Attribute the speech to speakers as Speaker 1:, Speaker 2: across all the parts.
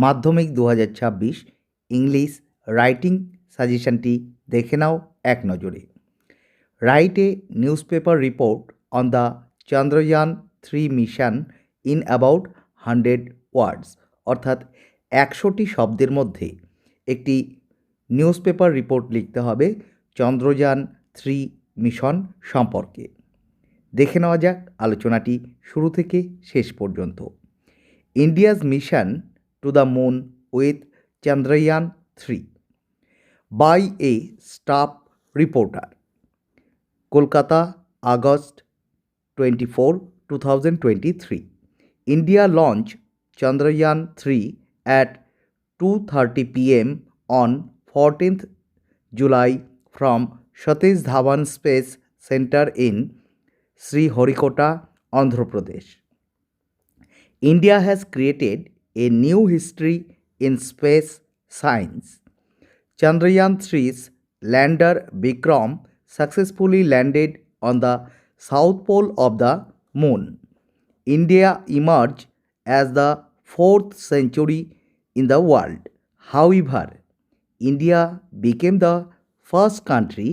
Speaker 1: মাধ্যমিক 2026 English writing সাজেশনটি দেখে নাও এক নজরে। Write a newspaper report on the Chandrayaan 3 mission in about 100 ওয়ার্ডস, অর্থাৎ 100টি শব্দের মধ্যে একটি নিউজপেপার রিপোর্ট লিখতে হবে চন্দ্রযান 3 মিশন সম্পর্কে। দেখে নেওয়া যাক আলোচনাটি শুরু থেকে শেষ পর্যন্ত। India's mission to the moon with Chandrayaan 3 by a staff reporter. Kolkata, August 24, 2023. India launched Chandrayaan 3 at 2:30 p.m. on 14th July from Satish Dhawan Space Center in Sriharikota, Andhra Pradesh. India has created a new history in space science. Chandrayaan 3's lander Vikram successfully landed on the south pole of the moon. India emerged as the fourth century in the world. However, India became the first country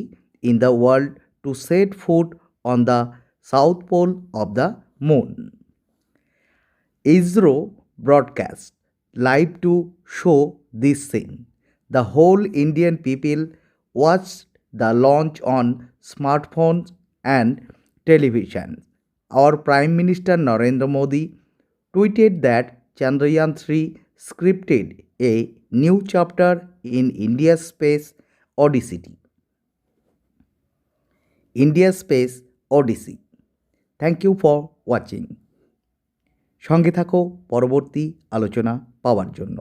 Speaker 1: in the world to set foot on the south pole of the moon. ISRO broadcast live to show this scene. The whole Indian people watched the launch on smartphones and television. Our Prime Minister Narendra Modi tweeted that Chandrayaan 3 scripted a new chapter in India's space odyssey. India's Space Odyssey. Thank you for watching. সঙ্গে থাকো পরবর্তী আলোচনা পাওয়ার জন্য।